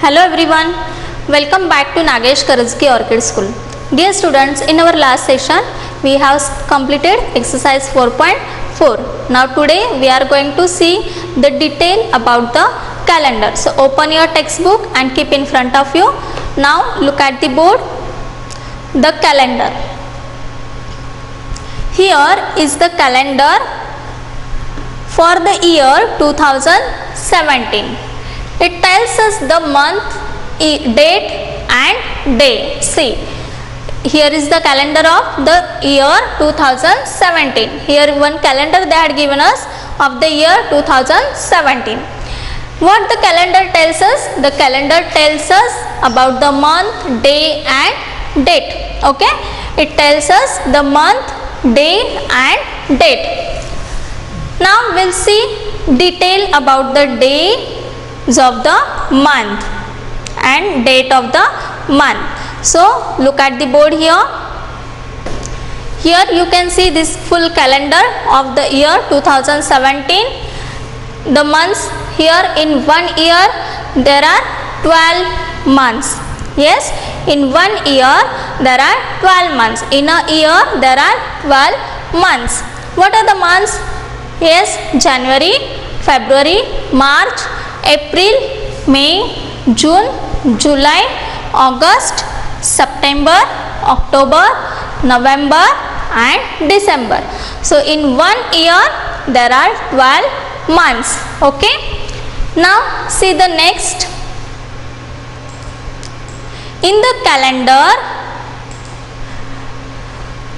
Hello everyone, welcome back to Nagesh Karajki Orchid School. Dear students, in our last session we have completed exercise 4.4. Now today we are going to see the detail about the calendar. So open your textbook and keep in front of you. Now look at the board, the calendar. Here is the calendar for the year 2017. It tells us the month, date and day. See, here is the calendar of the year 2017. Here one calendar they had given us of the year 2017. What the calendar tells us? The calendar tells us about the month, day and date. Okay, it tells us the month, day and date. Now we'll see detail about the days of the month and date of the month. So look at the board here. Here you can see this full calendar of the year 2017. The months here, in 1 year there are 12 months. Yes, in 1 year there are 12 months. In a year there are 12 months. What are the months? Yes, January, February, March, April, May, June, July, August, September, October, November and December. So in 1 year there are 12 months. Okay. Now see the next. In the calendar,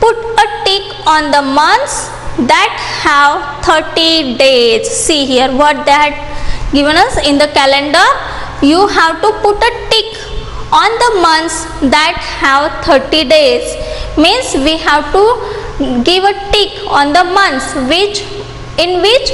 put a tick on the months that have 30 days. See here what they had given us in the calendar. You have to put a tick on the months that have 30 days. Means we have to give a tick on the months in which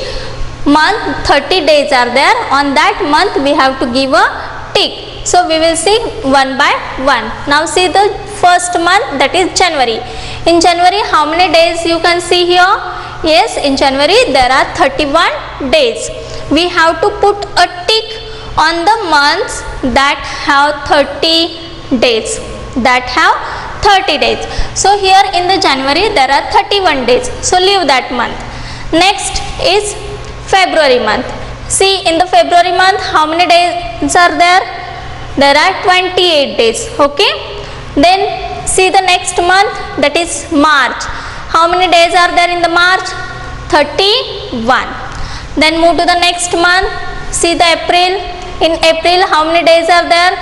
month 30 days are there. On that month we have to give a tick. So we will see one by one. Now see the first month, that is January. In January how many days you can see here? Yes, in January there are 31 days. We have to put a tick on the months that have 30 days. So here in the January there are 31 days. So leave that month. Next is February month. See, in the February month how many days are there? There are 28 days. Okay. Then see the next month, that is March. How many days are there in the March? 31. Then move to the next month. See the April. In April how many days are there?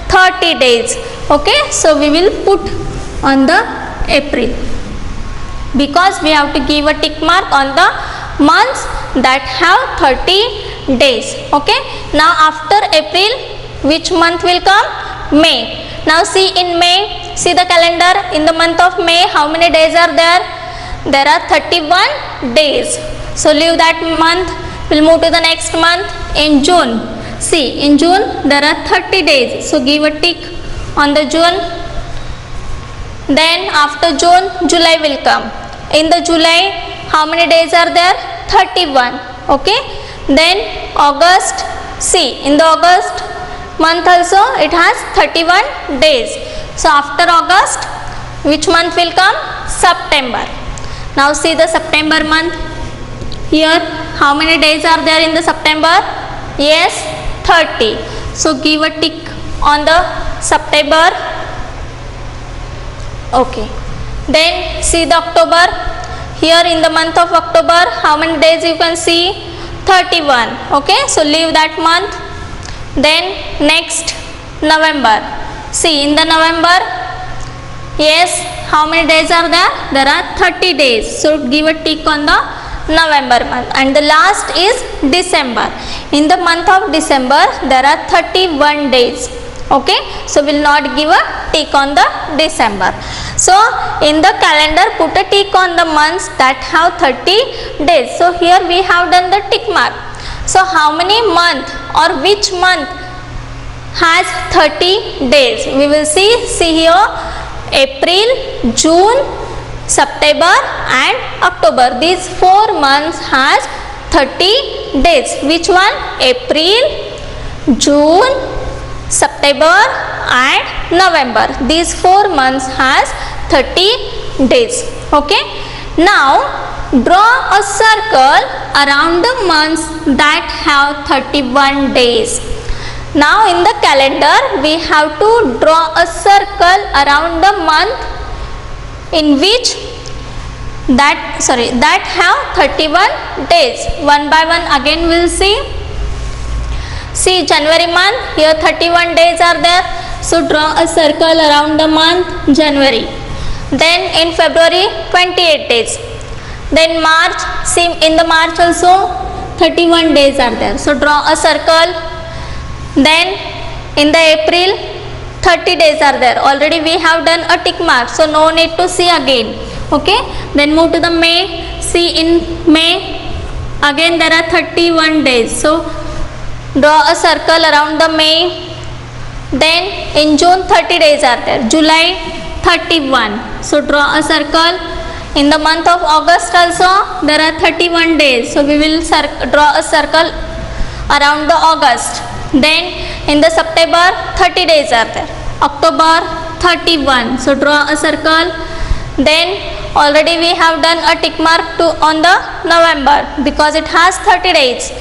30 days. Okay. So we will put on the April, because we have to give a tick mark on the months that have 30 days. Okay. Now after April which month will come? May. Now see in May, see the calendar. In the month of May how many days are there? There are 31 days. So leave that month. We'll move to the next month. In June, see in June there are 30 days. So give a tick on the June. Then after June, July will come. In the July how many days are there? 31. Okay. Then August, see in the August month also it has 31 days. So after August which month will come? September. Now see the September month. Here how many days are there in the September? Yes, 30. So give a tick on the September. Okay. Then see the October. Here in the month of October how many days you can see? 31. Okay. So leave that month. Then next November. See in the November, yes, how many days are there? There are 30 days. So give a tick on the November month. And the last is December. In the month of December there are 31 days. Okay. So will not give a tick on the December. So in the calendar put a tick on the months that have 30 days. So here we have done the tick mark. So how many month or which month has 30 days? We will see here April, June, September and October. These 4 months has 30 days. Which one? April, June, September and November. These 4 months has 30 days. Okay. Now draw a circle around the months that have 31 days. Now in the calendar we have to draw a circle around the month in which that have 31 days. One by one again we will see. See, January month, here 31 days are there. So draw a circle around the month January. Then in February 28 days. Then March, same in the March also 31 days are there. So draw a circle. Then in the April 30 days are there. Already we have done a tick mark. So no need to see again. Okay. Then move to the May. See, in May again there are 31 days. So draw a circle around the May. Then in June 30 days are there. July 31. So draw a circle. In the month of August also there are 31 days. So we will draw a circle around the August. Then in the September 30 days are there. October 31. So draw a circle. Then already we have done a tick mark on the November because it has 30 days.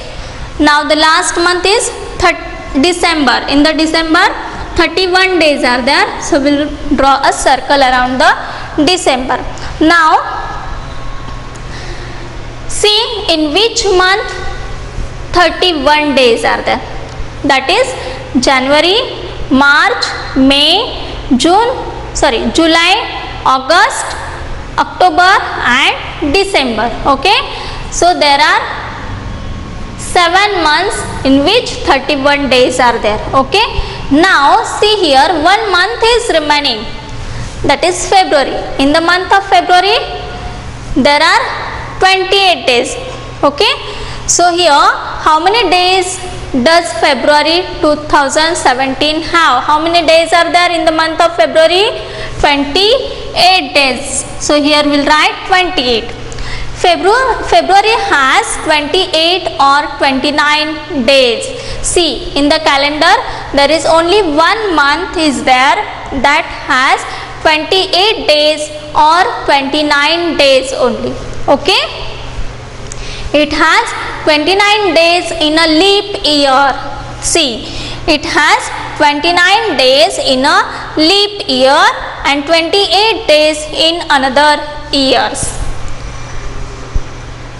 Now the last month is December. In the December 31 days are there. So we will draw a circle around the December. Now see in which month 31 days are there. That is January, March, May, July, August, October and December. Okay. So there are 7 months in which 31 days are there. Okay. Now see here, 1 month is remaining. That is February. In the month of February there are 28 days. Okay. So here how many days does February 2017 have? How many days are there in the month of February? 28 days. So here we will write 28. February has 28 or 29 days. See, in the calendar there is only 1 month is there that has 28 days or 29 days only. Okay. It has 29 days in a leap year. See, it has 29 days in a leap year and 28 days in another years.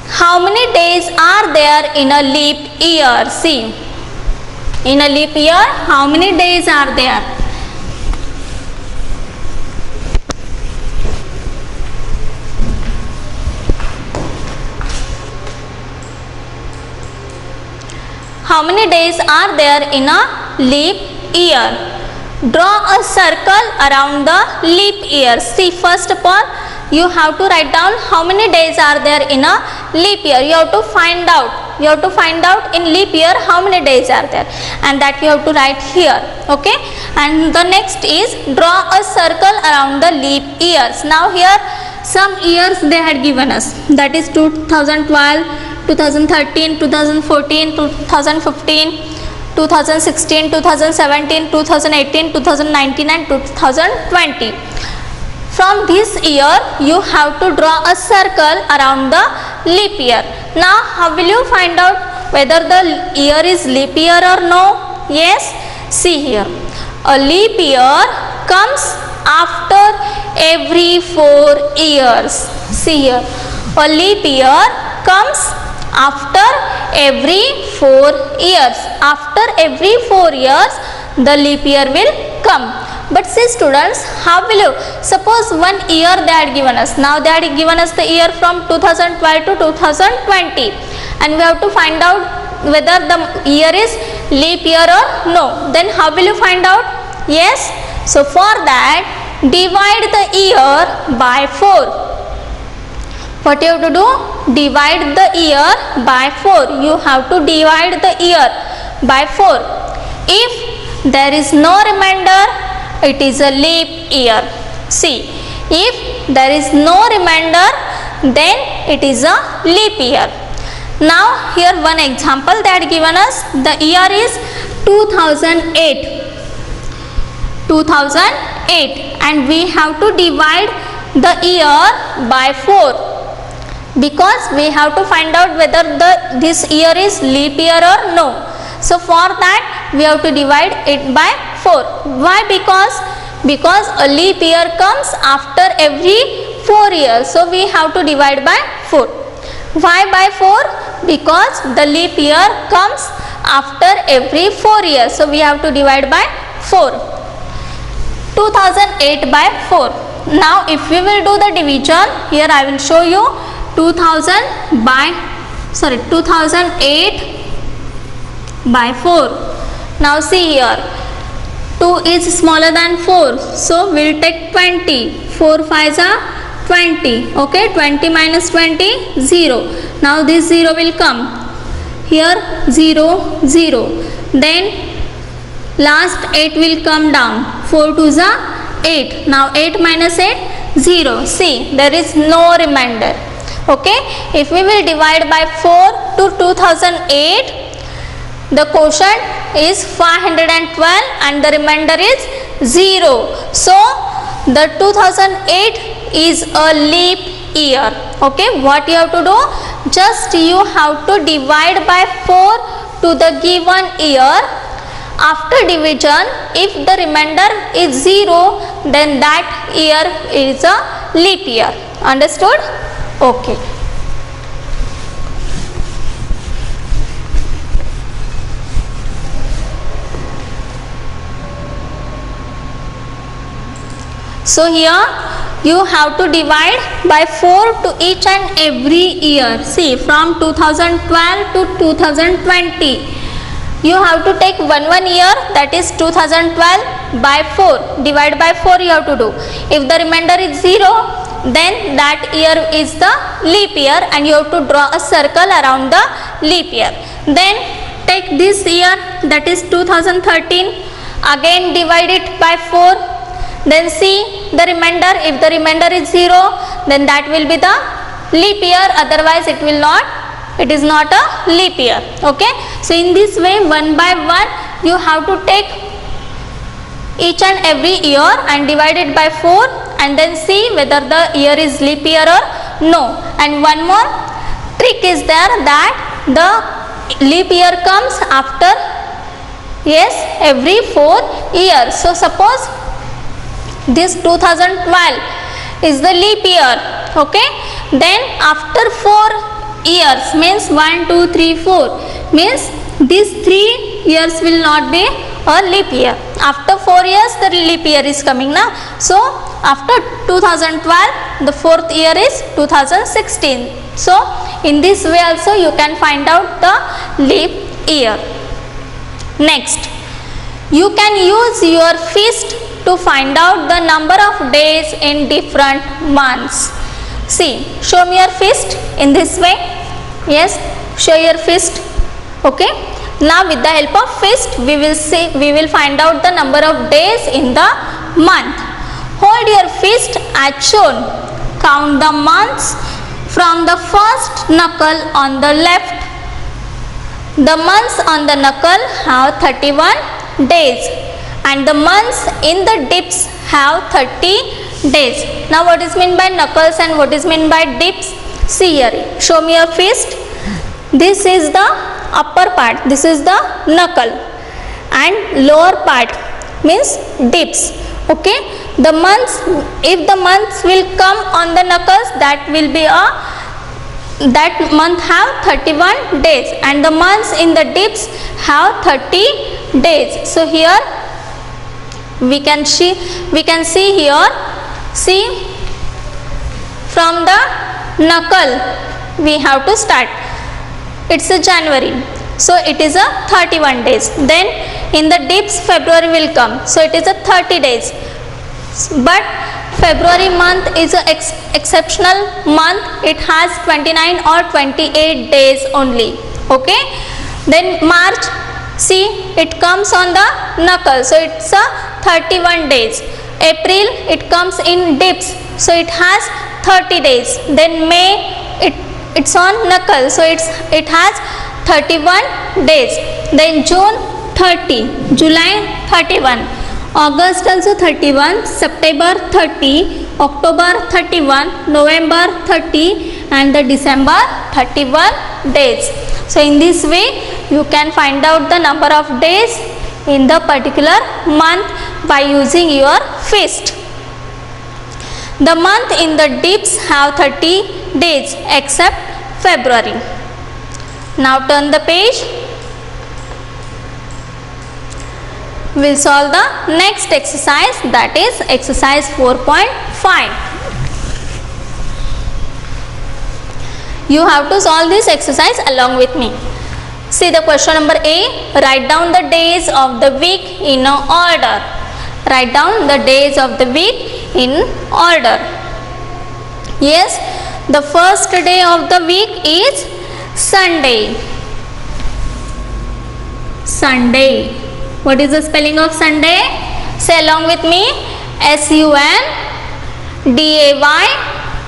How many days are there in a leap year? See, in a leap year how many days are there? How many days are there in a leap year? Draw a circle around the leap year. See, first of all you have to write down how many days are there in a leap year. You have to find out. You have to find out in leap year how many days are there, and that you have to write here. Okay. And the next is draw a circle around the leap years. Now here some years they had given us. That is 2012, 2013, 2014, 2015, 2016, 2017, 2018, 2019 and 2020. From this year you have to draw a circle around the leap year. Now how will you find out whether the year is leap year or no? Yes, see here. A leap year comes after every 4 years. See here. A leap year comes after every 4 years. After every 4 years the leap year will come. But see students, how will you, suppose 1 year they had given us. Now they had given us the year from 2012 to 2020 and we have to find out whether the year is leap year or no. Then how will you find out? Yes, so for that divide the year by 4. What you have to do? Divide the year by 4. You have to divide the year by 4. If there is no remainder, it is a leap year. See, if there is no remainder, then it is a leap year. Now here one example they had given us. The year is 2008. 2008, and we have to divide the year by 4 because we have to find out whether this year is leap year or no. So for that we have to divide it by 4. Why? Because a leap year comes after every 4 years, so we have to divide by 4. Why by 4? Because the leap year comes after every 4 years, so we have to divide by 4. 2008 by 4. Now if we will do the division, here I will show you 2008 by 4. Now see here, 2 is smaller than 4, so we will take 20. 4 5s are 20. Okay, 20 minus 20, 0. Now this 0 will come here, 0 0. Then last 8 will come down. 4 2s are 8. Now 8 minus 8, 0. See, there is no remainder. Okay, if we will divide by 4 to 2008, the quotient is 512 and the remainder is 0. So the 2008 is a leap year. Okay, what you have to do? Just you have to divide by 4 to the given year. After division, if the remainder is 0, then that year is a leap year. Understood? Okay. So here you have to divide by 4 to each and every year. See, from 2012 to 2020, you have to take one year, that is 2012 by 4. Divide by 4 you have to do. If the remainder is 0, then that year is the leap year and you have to draw a circle around the leap year. Then take this year, that is 2013, again divide it by 4. Then see the remainder. If the remainder is 0, then that will be the leap year, otherwise it will not, it is not a leap year. Okay, so in this way, one by one you have to take each and every year and divide it by 4 and then see whether the year is leap year or no. And one more trick is there, that the leap year comes after, yes, every 4 years. So suppose this 2012 is the leap year. Okay, then after 4 years, means 1 2 3 4, means these 3 years will not be a leap year. After 4 years the leap year is coming now. So after 2012 the 4th year is 2016. So in this way also you can find out the leap year. Next, you can use your fist to find out the number of days in different months. See, show me your fist in this way. Yes, show your fist. Okay, now with the help of fist we will find out the number of days in the month. Hold your fist as shown. Count the months from the first knuckle on the left. The months on the knuckle have 31 days and the months in the dips have 30 days. Now what is meant by knuckles and what is meant by dips? See here, show me your fist. This is the upper part, this is the knuckle, and lower part means dips. Okay, the months, if the months will come on the knuckles, that will be that month have 31 days and the months in the dips have 30 days. So here we can see here, see, from the knuckle we have to start. It's a January, so it is a 31 days. Then in the dips February will come, so it is a 30 days. But February month is an exceptional month, it has 29 or 28 days only. Okay, then March, see, it comes on the knuckle, so it's a 31 days. April, it comes in dips, so it has 30 days. Then May, it's on knuckle, so it has 31 days. Then June 30, July 31, August also 31, September 30, October 31, November 30 and the December 31 days. So in this way you can find out the number of days in the particular month by using your fist. The month in the dips have 30 days except February. Now turn the page. We will solve the next exercise, that is exercise 4.5. You have to solve this exercise along with me. See the question number A. Write down the days of the week in order. Write down the days of the week in order. Yes, the first day of the week is Sunday. Sunday. What is the spelling of Sunday? Say along with me. S-U-N-D-A-Y.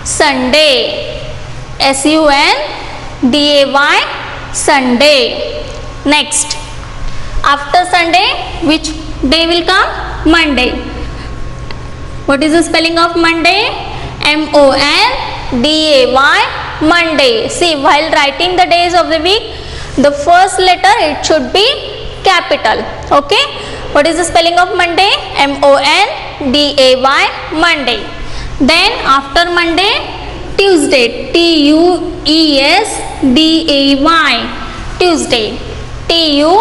Sunday. S-U-N-D-A-Y. Sunday. Next. After Sunday, which day will come? Monday. What is the spelling of Monday? M-O-N-D-A-Y. Monday. See, while writing the days of the week, the first letter it should be capital. Okay. What is the spelling of Monday? M-O-N-D-A-Y. Monday. Then after Monday, Tuesday. T-U-E-S-D-A-Y. Tuesday. T-U-E-S-D-A-Y.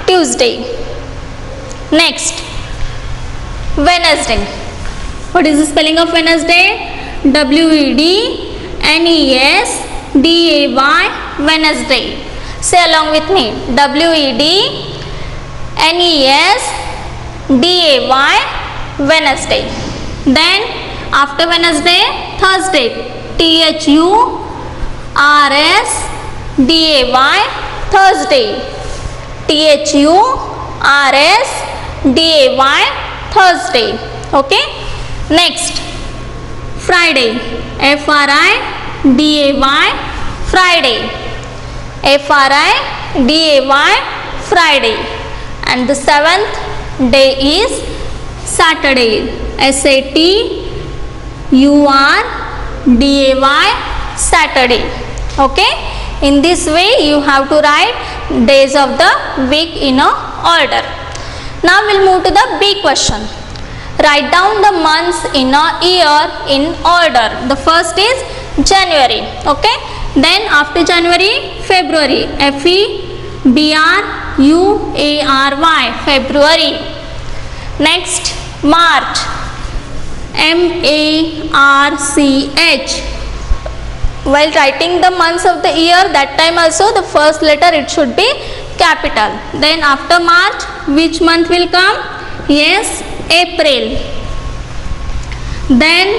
Tuesday. Next. Wednesday. What is the spelling of Wednesday? W-E-D-N-E-S-D-A-Y. Wednesday. Say along with me. W-E-D-N-E-S-D-A-Y. Wednesday. Then after Wednesday, Thursday. T-H-U-R-S-D-A-Y. Thursday. T-H-U-R-S-D-A-Y. Thursday. Okay. Next. Friday. F-R-I-D-A-Y. Friday. F-R-I-D-A-Y. Friday. And the seventh day is Saturday. S-A-T-U-R-D-A-Y. Saturday. Okay. In this way you have to write days of the week in a order. Now we'll move to the B question. Write down the months in a year in order. The first is January. Okay. Then after January, February. F-E-B-R-U-A-R-Y. February. Next, March. M-A-R-C-H. While writing the months of the year, that time also the first letter it should be capital. Then after March, which month will come? Yes, April. Then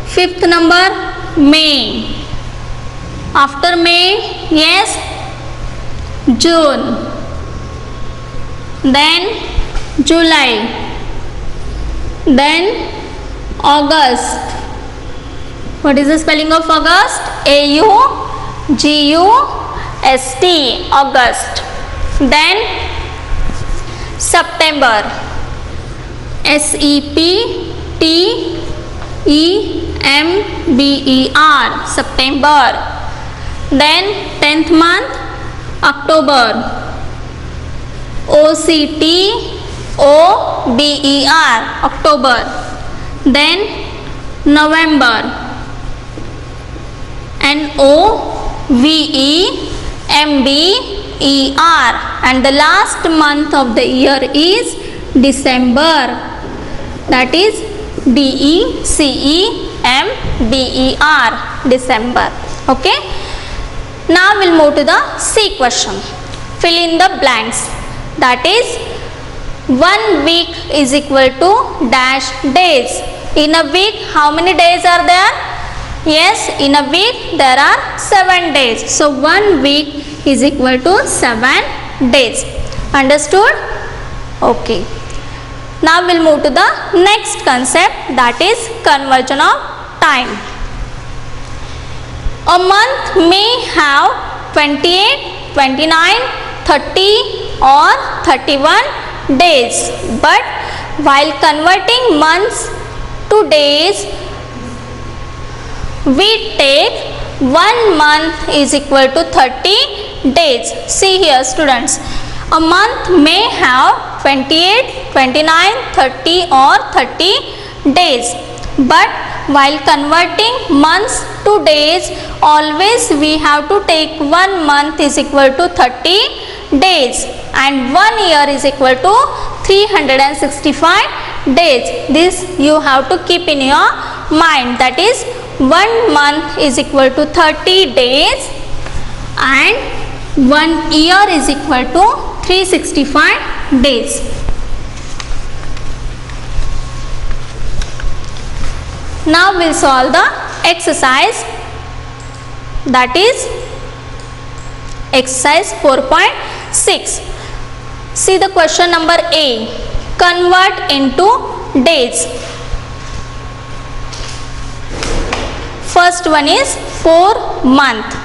fifth number, May. After May, yes, June. Then July. Then August. What is the spelling of August? A-U-G-U-S-T. August. Then September. S-E-P-T-E-M-B-E-R. September. Then 10th month, October. O-C-T-O-B-E-R. October. Then November. N-O-V-E-M-B-E-R. And the last month of the year is December. That is D-E-C-E-M-B-E-R. December. Okay. Now we'll move to the C question. Fill in the blanks. That is 1 week is equal to dash days. In a week, how many days are there? Yes, in a week there are 7 days. So 1 week is equal to 7 days. Understood? Okay. Now we'll move to the next concept, that is conversion of time. A month may have 28, 29, 30, or 31 days. But while converting months to days, we take 1 month is equal to 30 days. See here students, a month may have 28, 29, 30 or 30 days. But while converting months to days, always we have to take 1 month is equal to 30 days and 1 year is equal to 365 days. This you have to keep in your mind, that is 1 month is equal to 30 days and 1 year is equal to 365 days. Now we'll solve the exercise, that is exercise 4.6. See the question number A. Convert into days. First one is 4 month.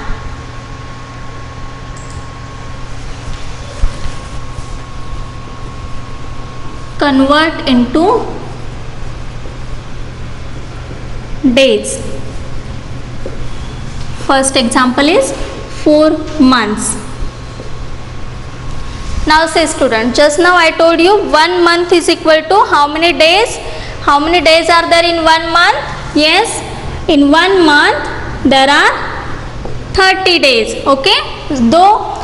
Convert into days. First example is 4 months. Now say student, just now I told you 1 month is equal to how many days? How many days are there in 1 month? Yes, in 1 month there are 30 days. Okay, though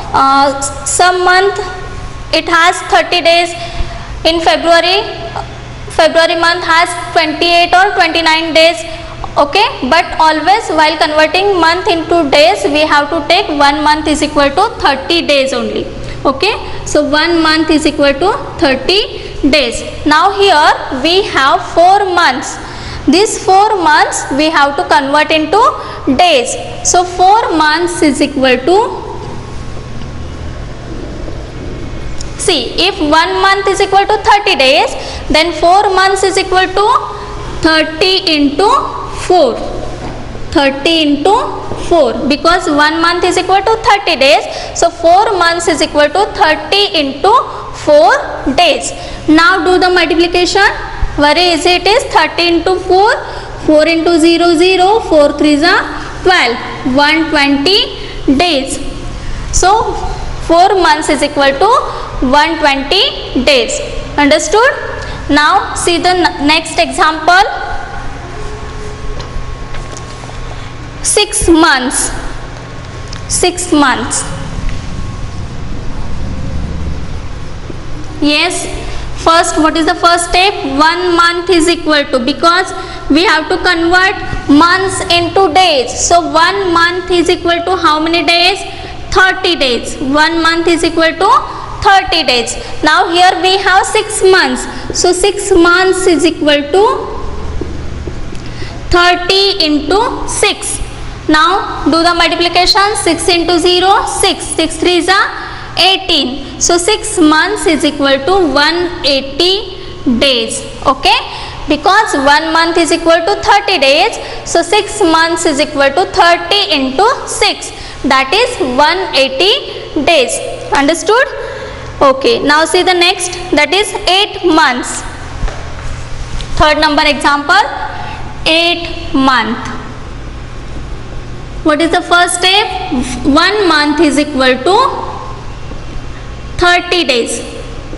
some month it has 30 days. In February month has 28 or 29 days. Okay, but always while converting month into days, we have to take 1 month is equal to 30 days only. Okay, so 1 month is equal to 30 days. Now here we have 4 months. These 4 months we have to convert into days. So 4 months is equal to, see, if 1 month is equal to 30 days, then 4 months is equal to 30 into 4. 30 into 4, because 1 month is equal to 30 days. So 4 months is equal to 30 into 4 days. Now do the multiplication. Very easy it is. 30 into 4, 4 into 0, 0, 4 3s are 12, 120 days. So 4 months is equal to 120 days. Understood? Now see the next example. 6 months. 6 months. Yes, first what is the first step? 1 month is equal to, because we have to convert months into days. So 1 month is equal to how many days? 30 days. 1 month is equal to 30 days. Now here we have 6 months. So 6 months is equal to 30 into 6. Now do the multiplication. 6 into 0, 6. 6 3s are 18. So 6 months is equal to 180 days. Okay, because 1 month is equal to 30 days. So 6 months is equal to 30 into 6. That is 180 days. Understood? Okay, now see the next, that is 8 months. Third number example, 8 month. What is the first step? 1 month is equal to 30 days.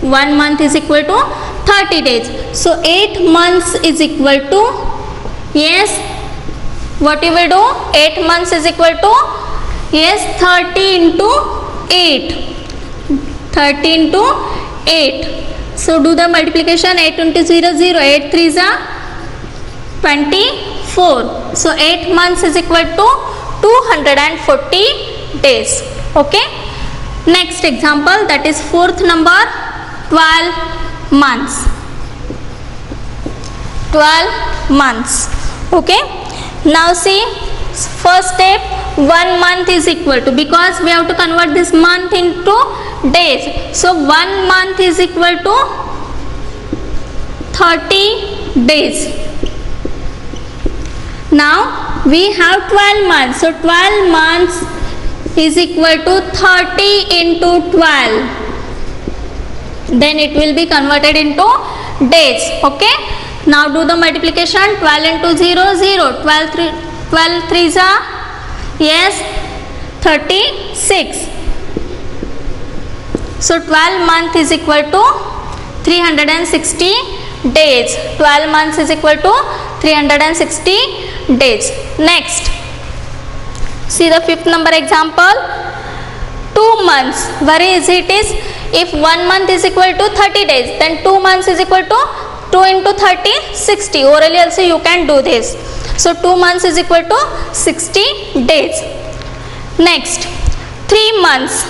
1 month is equal to 30 days. So 8 months is equal to, yes, what you will do? 8 months is equal to, yes, 30 into 8. 30 into 8. So do the multiplication. 8 into 0, 0. 8 3s are 24. So 8 months is equal to 240 days. Okay. Next example, that is 4th number, 12 months. 12 months. Okay. Now see, first step, 1 month is equal to, because we have to convert this month into days. So 1 month is equal to 30 days. Now we have 12 months. So 12 months is equal to 30 into 12. then it will be converted into days. Okay, now do the multiplication. 12 into 0, 0. 12 threes are, yes, 36. So 12 month is equal to 360 days. 12 months is equal to 360 days. Next, see the fifth number example. 2 months. Where is it is? If 1 month is equal to 30 days, then 2 months is equal to 2 into 30, 60. Orally also you can do this. So 2 months is equal to 60 days. Next, 3 months.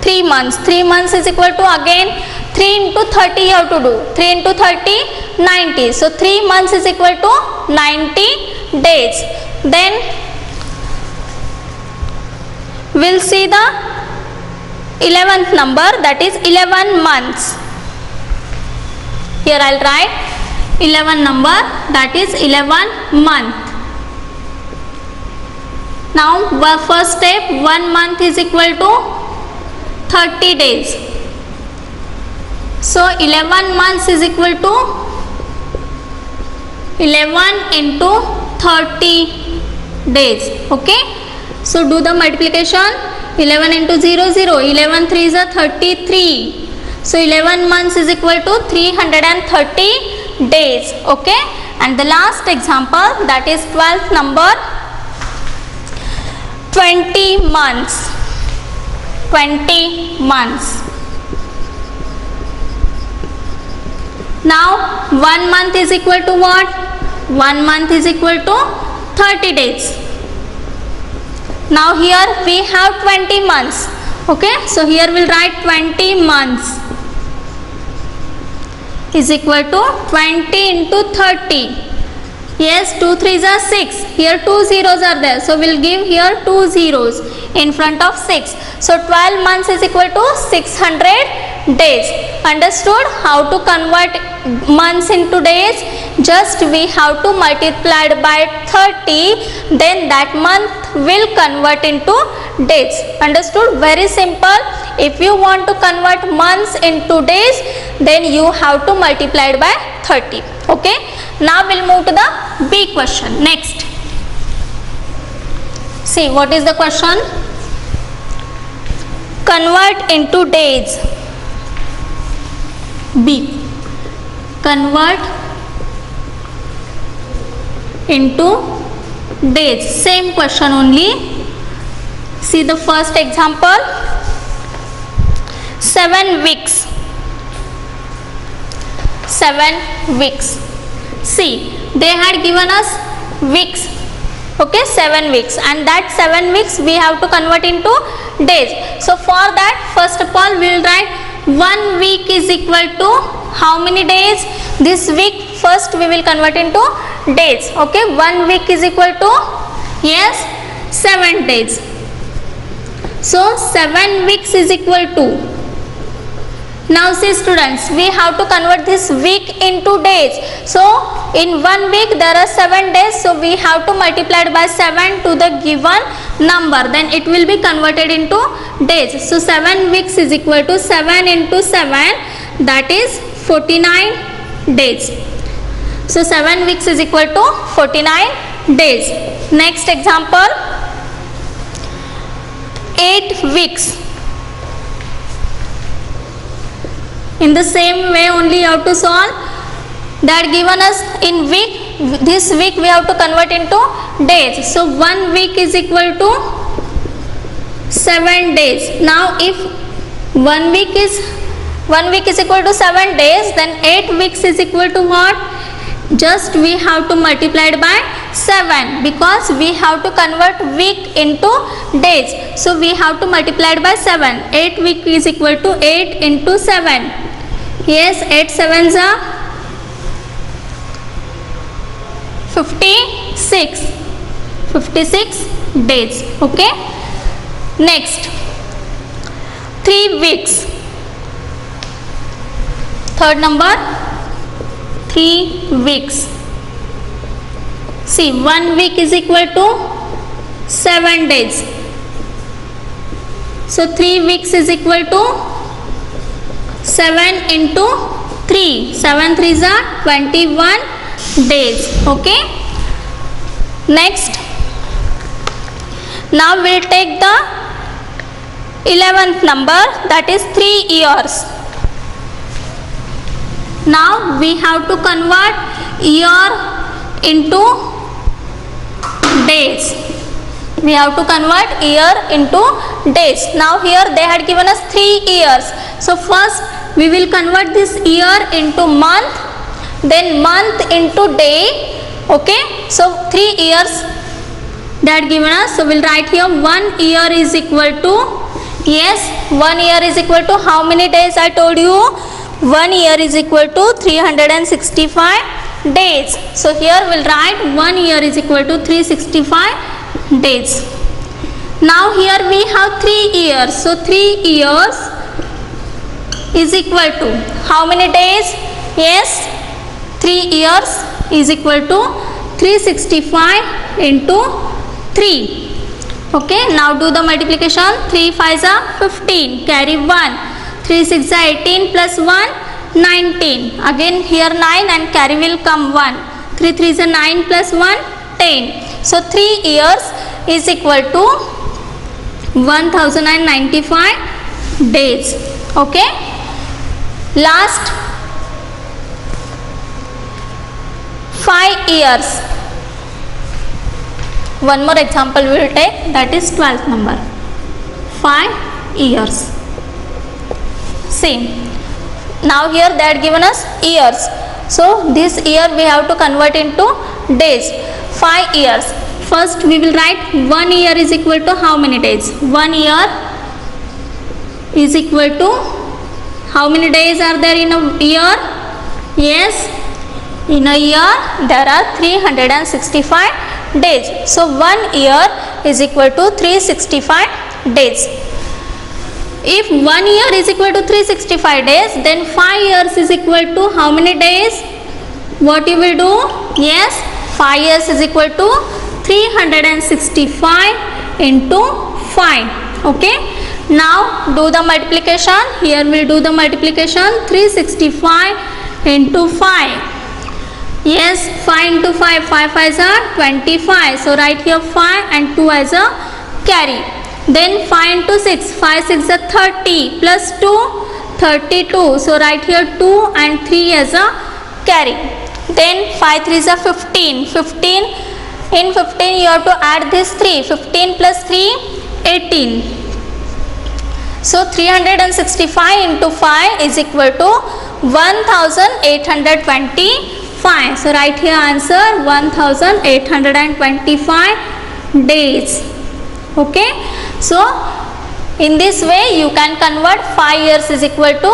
3 months. 3 months is equal to, again 3 into 30 you have to do. 3 into 30, 90. So 3 months is equal to 90 days. Then we'll see the 11th number, that is 11 months. Here I'll write 11 number, that is 11 month. Now first step, 1 month is equal to 30 days. So 11 months is equal to 11 into 30 days. Okay, so do the multiplication. 11 into 0, 0. 11 3 is a 33. So 11 months is equal to 330 days. Okay, and the last example, that is 12th number, 20 months. 20 months. Now 1 month is equal to what? 1 month is equal to 30 days. Now here we have 20 months. Okay, so here we'll write 20 months is equal to 20 into 30. Yes, 2 3s are 6. Here 2 zeros are there. So we'll give here 2 zeros in front of 6. So 12 months is equal to 600 days. Understood how to convert months into days? Just we have to multiply by 30, then that month will convert into days. Understood? Very simple. If you want to convert months into days, then you have to multiply by 30. Okay. Now we'll move to the B question. Next. See what is the question? Convert into days. B. Convert into days. Same question only. See the first example. 7 weeks. 7 weeks. See, they had given us weeks. Okay, 7 weeks, and that 7 weeks we have to convert into days. So for that, first of all we will write 1 week is equal to how many days? This week first we will convert into days. Okay, 1 week is equal to, yes, 7 days. So 7 weeks is equal to, now see students, we have to convert this week into days. So in 1 week there are 7 days, so we have to multiply by 7 to the given number, then it will be converted into days. So 7 weeks is equal to 7 into 7, that is 49 days. So 7 weeks is equal to 49 days. Next example, 8 weeks. In the same way only you have to solve. That given us in week, this week we have to convert into days. So 1 week is equal to 7 days. Now if 1 week is equal to 7 days, then 8 weeks is equal to what? Just we have to multiply it by 7, because we have to convert week into days. So we have to multiply it by 7. 8 week is equal to 8 into 7. Yes, 8 sevens are 56. 56 days. Okay. Next, 3 weeks. Third number, 3 weeks. See, 1 week is equal to 7 days. So 3 weeks is equal to 7 into 3. 7 3s are 21 days. Okay. Next, now we'll take the 11th number, that is 3 years. Now we have to convert year into days. We have to convert year into days. Now here they had given us 3 years. So first we will convert this year into month, then month into day. Okay. So 3 years they had given us. So we'll write here 1 year is equal to, yes, 1 year is equal to how many days I told you? 1 year is equal to 365 days. So here we'll write 1 year is equal to 365 days. Now here we have 3 years. So 3 years is equal to how many days? Yes, 3 years is equal to 365 into 3. Okay, now do the multiplication. 3 5s are 15, carry 1. 3 6 are 18 plus 1, 19. Again here 9 and carry will come 1. 3 3s are 9 plus 1, 10. So 3 years is equal to 1095 days. Okay. Last 5 years. One more example we will take, that is 12th number. 5 years. See, now here they had given us years. So this year we have to convert into days. 5 years. First we will write 1 year is equal to how many days? 1 year is equal to how many days are there in a year? Yes, in a year there are 365 days. So 1 year is equal to 365 days. If 1 year is equal to 365 days, then 5 years is equal to how many days? What you will do? Yes, 5 years is equal to 365 into 5. Okay. Now do the multiplication. Here we will do the multiplication. 365 into 5. Yes, 5 into 5. 5 5s are 25. So write here 5 and 2 as a carry. Then 5 into 6. 5 6 are 30 plus 2, 32. So write here 2 and 3 as a carry. Then 5 3s are 15. 15. In 15 you have to add this 3. 15 plus 3, 18. So 365 into 5 is equal to 1825. So write here answer 1825 days. Okay. So in this way you can convert 5 years is equal to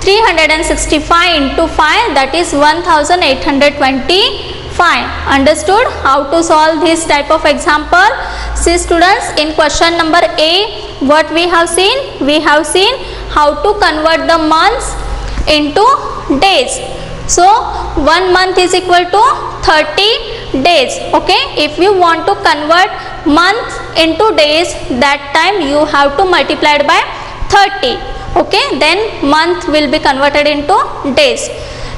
365 into 5, that is 1825. Understood how to solve this type of example? See students, in question number A, what we have seen? We have seen how to convert the months into days. So 1 month is equal to 30 days. Okay. If you want to convert month into days, that time you have to multiply it by 30. Okay. Then month will be converted into days.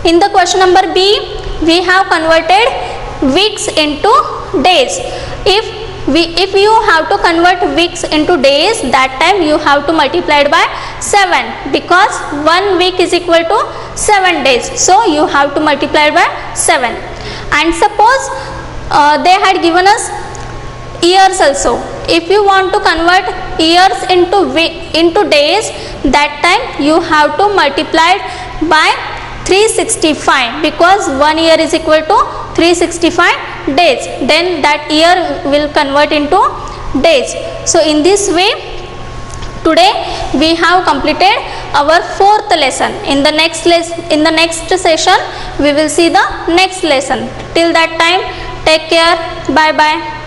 In the question number B, we have converted weeks into days. If you have to convert weeks into days, that time you have to multiply it by 7, because 1 week is equal to 7 days. So you have to multiply it by 7. And suppose they had given us years also. If you want to convert years into days, that time you have to multiply it by 365, because 1 year is equal to 365 days. Then that year will convert into days. So in this way, today we have completed our 4th lesson. In the next session we will see the next lesson. Till that time, take care. Bye bye.